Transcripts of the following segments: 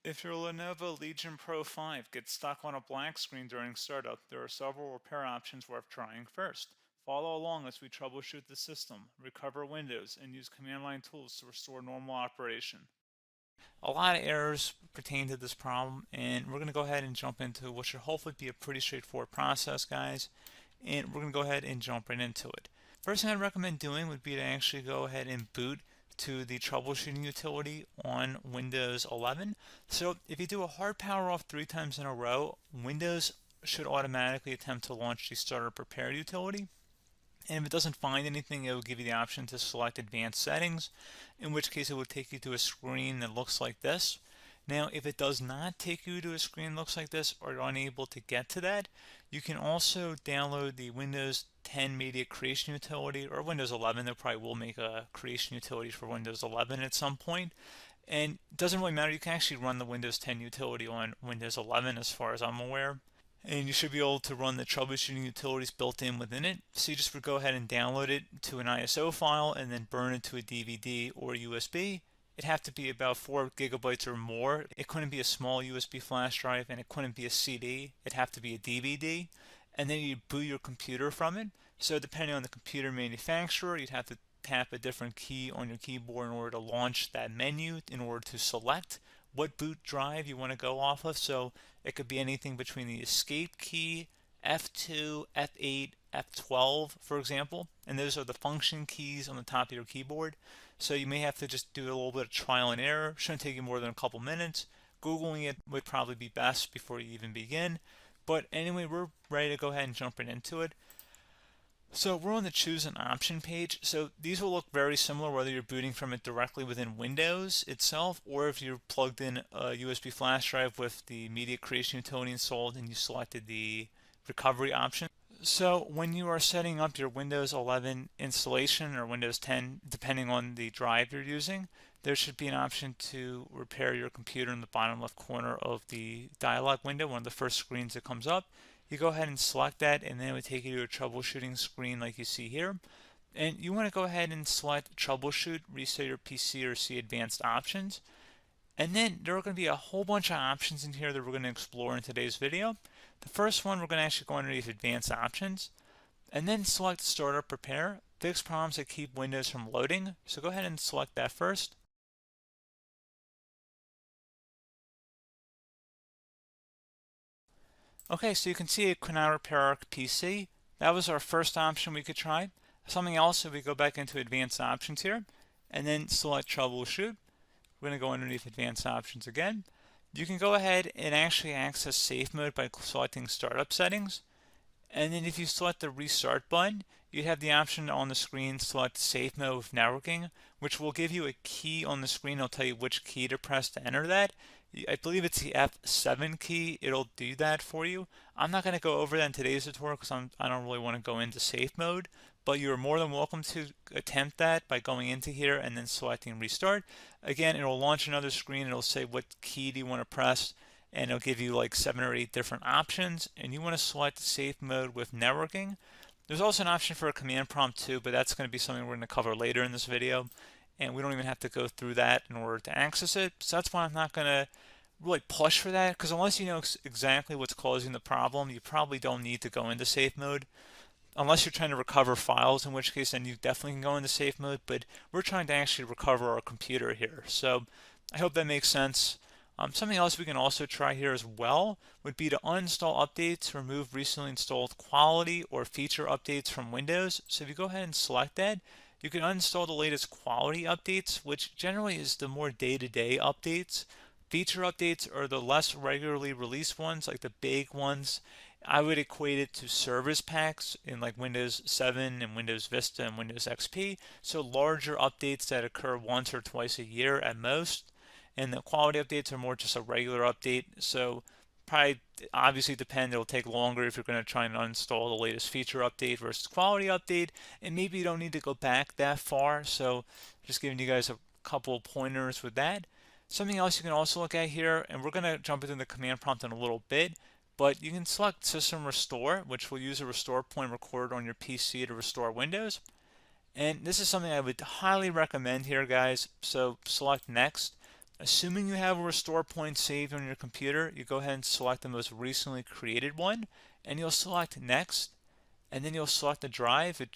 If your Lenovo Legion Pro 5 gets stuck on a black screen during startup, there are several repair options worth trying first. Follow along as we troubleshoot the system, recover Windows, and use command line tools to restore normal operation. A lot of errors pertain to this problem, and we're going to go ahead and jump into what should hopefully be a pretty straightforward process, guys. And we're going to go ahead and jump right into it. First thing I'd recommend doing would be to actually go ahead and boot to the troubleshooting utility on Windows 11. So if you do a hard power off 3 times in a row, Windows should automatically attempt to launch the startup repair utility. And if it doesn't find anything, it will give you the option to select advanced settings, in which case it will take you to a screen that looks like this. Now, if it does not take you to a screen that looks like this, or you're unable to get to that, you can also download the Windows 10 Media Creation Utility, or Windows 11. They probably will make a creation utility for Windows 11 at some point. And it doesn't really matter, you can actually run the Windows 10 utility on Windows 11 as far as I'm aware. And you should be able to run the troubleshooting utilities built in within it. So you just would go ahead and download it to an ISO file and then burn it to a DVD or USB. It'd have to be about 4 gigabytes or more. It couldn't be a small USB flash drive, and it couldn't be a CD. It'd have to be a DVD. And then you'd boot your computer from it. So depending on the computer manufacturer, you'd have to tap a different key on your keyboard in order to launch that menu, in order to select what boot drive you want to go off of. So it could be anything between the escape key, F2, F8, F12, for example. And those are the function keys on the top of your keyboard. So you may have to just do a little bit of trial and error. Shouldn't take you more than a couple minutes. Googling it would probably be best before you even begin. But anyway, we're ready to go ahead and jump right into it. So we're on the choose an option page. So these will look very similar whether you're booting from it directly within Windows itself, or if you're plugged in a USB flash drive with the media creation utility installed and you selected the recovery option. So when you are setting up your Windows 11 installation or Windows 10, depending on the drive you're using, there should be an option to repair your computer in the bottom left corner of the dialog window, one of the first screens that comes up. You go ahead and select that, and then it would take you to a troubleshooting screen like you see here. And you want to go ahead and select troubleshoot, reset your PC, or see advanced options. And then there are going to be a whole bunch of options in here that we're going to explore in today's video. The first one, we're going to actually go underneath advanced options, and then select startup repair, fix problems that keep Windows from loading. So go ahead and select that first. Okay, so you can see it could not repair our PC. That was our first option we could try. Something else, if we go back into advanced options here, and then select troubleshoot, we're going to go underneath advanced options again. You can go ahead and actually access safe mode by selecting startup settings. And then if you select the restart button, you have the option on the screen select safe mode with networking, which will give you a key on the screen. It'll tell you which key to press to enter that. I believe it's the F7 key. It'll do that for you. I'm not going to go over that in today's tutorial because I don't really want to go into safe mode, but you're more than welcome to attempt that by going into here and then selecting restart. Again, it'll launch another screen. It'll say what key do you want to press, and it'll give you like 7 or 8 different options, and you want to select safe mode with networking. There's also an option for a command prompt too, but that's going to be something we're going to cover later in this video, and we don't even have to go through that in order to access it. So that's why I'm not going to really push for that, because unless you know exactly what's causing the problem, you probably don't need to go into safe mode. Unless you're trying to recover files, in which case then you definitely can go into safe mode, but we're trying to actually recover our computer here. So I hope that makes sense. Something else we can also try here as well would be to uninstall updates, remove recently installed quality or feature updates from Windows. So if you go ahead and select that, you can uninstall the latest quality updates, which generally is the more day-to-day updates. Feature updates are the less regularly released ones, like the big ones. I would equate it to service packs in like Windows 7 and Windows Vista and Windows XP. So larger updates that occur once or twice a year at most. And the quality updates are more just a regular update. So probably obviously depend, it'll take longer if you're going to try and uninstall the latest feature update versus quality update. And maybe you don't need to go back that far. So just giving you guys a couple pointers with that. Something else you can also look at here, and we're going to jump into the command prompt in a little bit, but you can select System Restore, which will use a restore point recorded on your PC to restore Windows. And this is something I would highly recommend here, guys. So select Next. Assuming you have a restore point saved on your computer, you go ahead and select the most recently created one, and you'll select next, and then you'll select the drive. You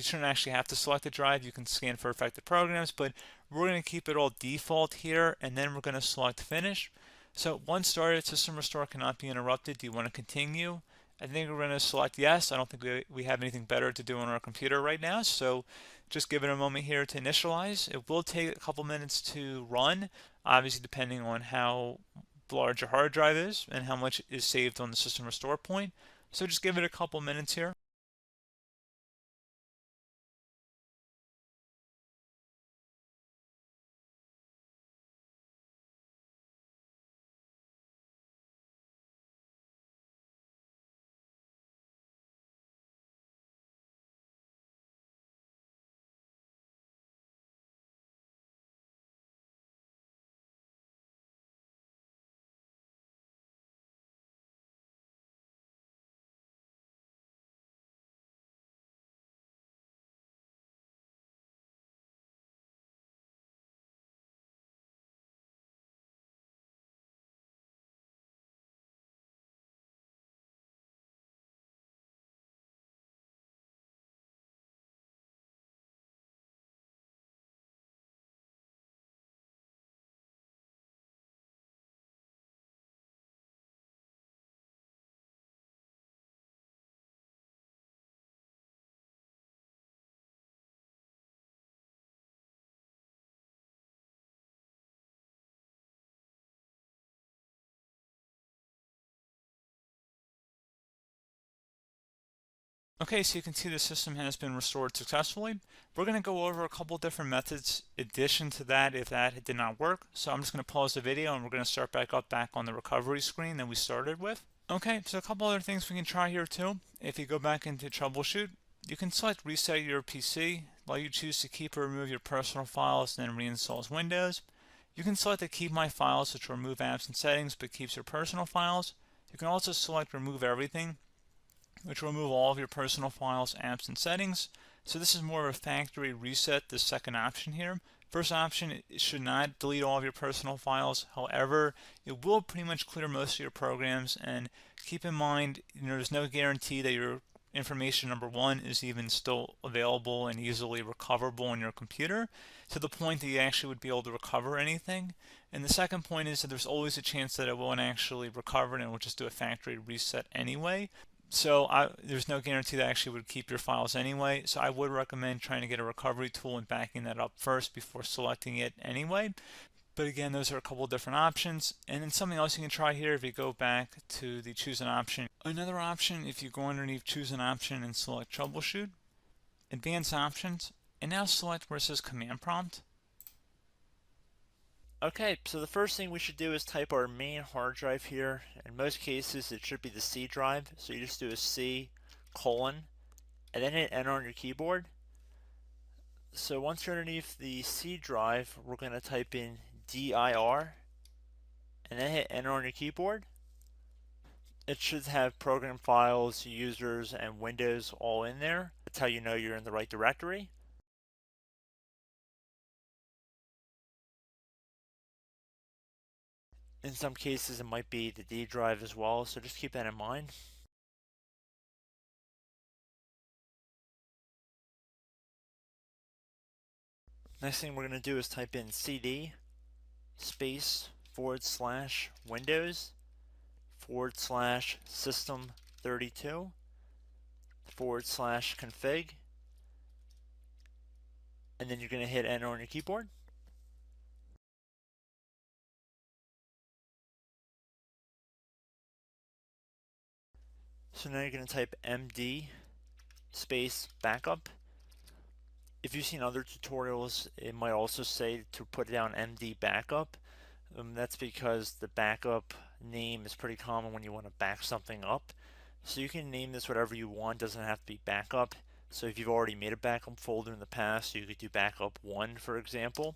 shouldn't actually have to select the drive. You can scan for affected programs, but we're going to keep it all default here, and then we're going to select finish. So once started, system restore cannot be interrupted. Do you want to continue? I think we're going to select yes. I don't think we have anything better to do on our computer right now, so just give it a moment here to initialize. It will take a couple minutes to run, obviously depending on how large your hard drive is and how much is saved on the system restore point. So just give it a couple minutes here. Okay, so you can see the system has been restored successfully. We're going to go over a couple different methods in addition to that if that did not work. So I'm just going to pause the video and we're going to start back on the recovery screen that we started with. Okay, so a couple other things we can try here too. If you go back into troubleshoot, you can select reset your PC, while you choose to keep or remove your personal files and then reinstalls Windows. You can select to keep my files, which will remove apps and settings but keeps your personal files. You can also select remove everything, which will remove all of your personal files, apps, and settings. So this is more of a factory reset, the second option here. First option, it should not delete all of your personal files. However, it will pretty much clear most of your programs. And keep in mind, there's no guarantee that your information, number one, is even still available and easily recoverable on your computer to the point that you actually would be able to recover anything. And the second point is that there's always a chance that it won't actually recover and it will just do a factory reset anyway. So there's no guarantee that actually would keep your files anyway. So I would recommend trying to get a recovery tool and backing that up first before selecting it anyway. But again, those are a couple different options. And then something else you can try here if you go back to the choose an option. Another option, if you go underneath choose an option and select troubleshoot, advanced options, and now select where it says command prompt. Okay, so the first thing we should do is type our main hard drive here. In most cases, it should be the C drive. So you just do a C colon and then hit enter on your keyboard. So once you're underneath the C drive, we're going to type in dir and then hit enter on your keyboard. It should have program files, users, and Windows all in there. That's how you know you're in the right directory. In some cases, it might be the D drive as well, so just keep that in mind. Next thing we're going to do is type in cd space / Windows / system 32 / config, and then you're going to hit enter on your keyboard. So now you're going to type md space backup. If you've seen other tutorials, it might also say to put down md backup. That's because the backup name is pretty common when you want to back something up. So you can name this whatever you want, doesn't have to be backup. So if you've already made a backup folder in the past, you could do backup 1, for example.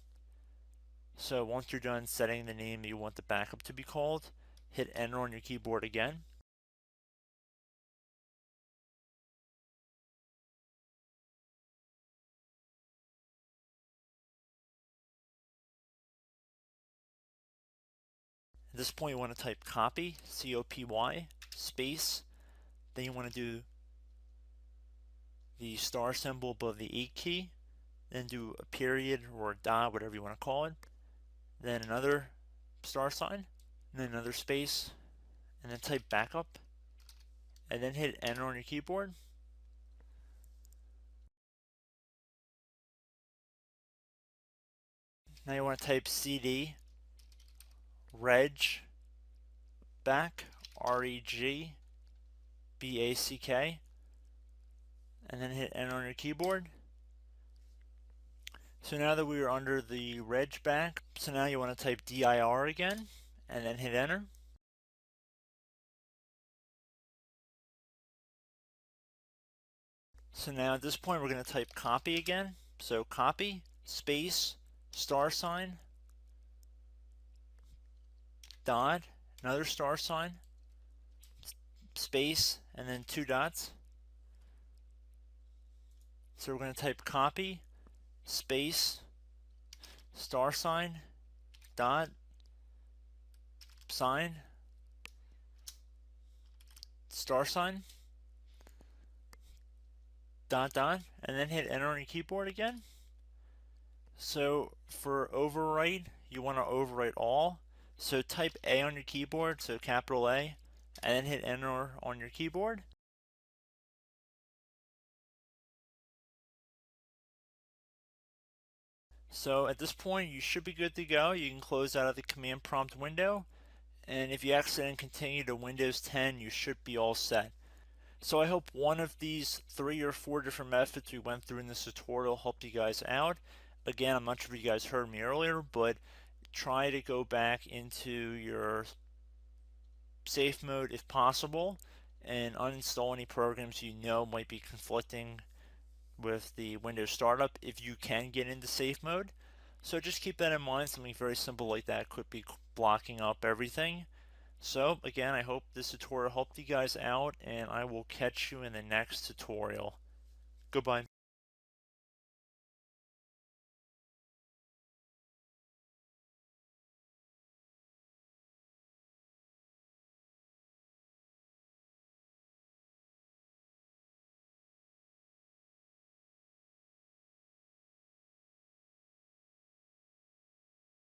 So once you're done setting the name you want the backup to be called, hit enter on your keyboard again. this point you want to type copy, C-O-P-Y, space, then you want to do the star symbol above the 8 key, then do a period or a dot, whatever you want to call it, then another star sign, and then another space, and then type backup, and then hit enter on your keyboard. Now you want to type cd reg back, R-E-G-B-A-C-K, and then hit enter on your keyboard. So now that we are under the reg back, so now you want to type dir again, and then hit enter. So now at this point we're going to type copy again. So copy, space, star sign, dot, another star sign, space, and then 2 dots. So we're going to type copy, space, star sign, dot, sign, star sign, dot, dot, and then hit enter on your keyboard again. So for overwrite, you want to overwrite all. So type A on your keyboard, so capital A, and then hit enter on your keyboard. So at this point you should be good to go. You can close out of the command prompt window, and if you accidentally continue to Windows 10 you should be all set. So I hope one of these 3 or 4 different methods we went through in this tutorial helped you guys out. Again, I'm not sure if you guys heard me earlier, but try to go back into your safe mode if possible and uninstall any programs you know might be conflicting with the Windows startup if you can get into safe mode. So just keep that in mind. Something very simple like that could be blocking up everything. So again, I hope this tutorial helped you guys out, and I will catch you in the next tutorial. Goodbye.